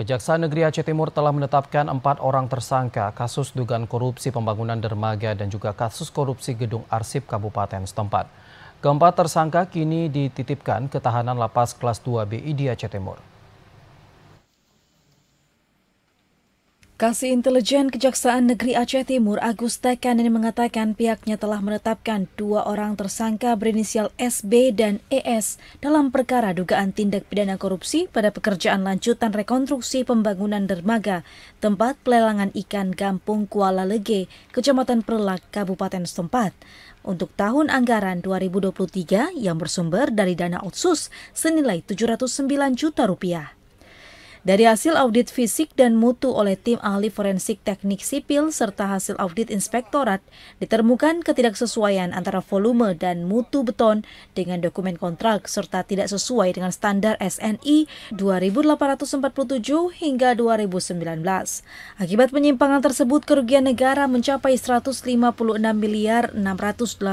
Kejaksaan Negeri Aceh Timur telah menetapkan 4 orang tersangka kasus dugaan korupsi pembangunan dermaga dan juga kasus korupsi gedung arsip kabupaten setempat. Keempat tersangka kini dititipkan ke tahanan lapas kelas 2 BID Aceh Timur. Kasih Intelijen Kejaksaan Negeri Aceh Timur Agus Tekan ini mengatakan pihaknya telah menetapkan 2 orang tersangka berinisial SB dan ES dalam perkara dugaan tindak pidana korupsi pada pekerjaan lanjutan rekonstruksi pembangunan dermaga tempat pelelangan ikan Gampung Kuala Lege, Kecamatan Perlak, Kabupaten setempat untuk tahun anggaran 2023 yang bersumber dari dana otsus senilai 709 juta rupiah. Dari hasil audit fisik dan mutu oleh tim ahli forensik teknik sipil serta hasil audit inspektorat, ditemukan ketidaksesuaian antara volume dan mutu beton dengan dokumen kontrak serta tidak sesuai dengan standar SNI 2847 hingga 2019. Akibat penyimpangan tersebut, kerugian negara mencapai 156 miliar 685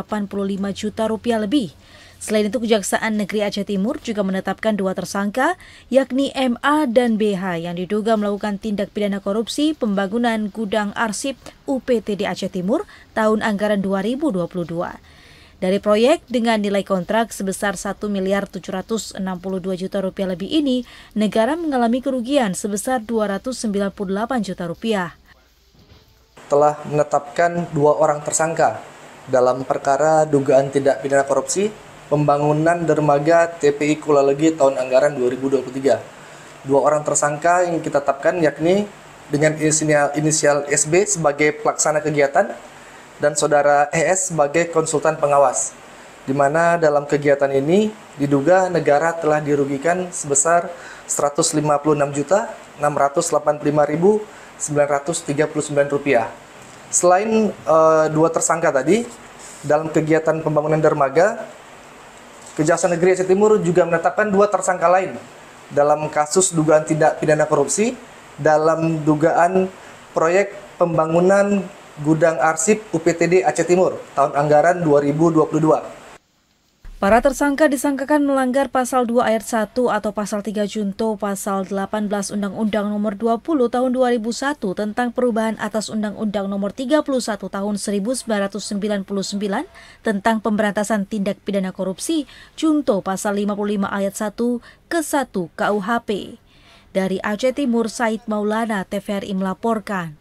juta rupiah lebih. Selain itu, Kejaksaan Negeri Aceh Timur juga menetapkan 2 tersangka, yakni MA dan BH yang diduga melakukan tindak pidana korupsi pembangunan gudang arsip UPTD Aceh Timur tahun anggaran 2022. Dari proyek dengan nilai kontrak sebesar 1 miliar 762 juta rupiah lebih ini, negara mengalami kerugian sebesar 298 juta rupiah. Telah menetapkan 2 orang tersangka dalam perkara dugaan tindak pidana korupsi pembangunan dermaga TPI Kuala Lege tahun anggaran 2023. 2 orang tersangka yang kita tetapkan yakni dengan inisial SB sebagai pelaksana kegiatan dan saudara ES sebagai konsultan pengawas. Di mana dalam kegiatan ini diduga negara telah dirugikan sebesar 156.685.939 rupiah. Selain 2 tersangka tadi, dalam kegiatan pembangunan dermaga, Kejaksaan Negeri Aceh Timur juga menetapkan 2 tersangka lain dalam kasus dugaan tindak pidana korupsi dalam dugaan proyek pembangunan gudang arsip UPTD Aceh Timur tahun anggaran 2022. Para tersangka disangkakan melanggar Pasal 2 Ayat 1 atau Pasal 3 Junto Pasal 18 Undang-Undang Nomor 20 Tahun 2001 tentang perubahan atas Undang-Undang Nomor 31 Tahun 1999 tentang pemberantasan tindak pidana korupsi Junto Pasal 55 Ayat 1 ke 1 KUHP. Dari Aceh Timur, Said Maulana, TVRI melaporkan.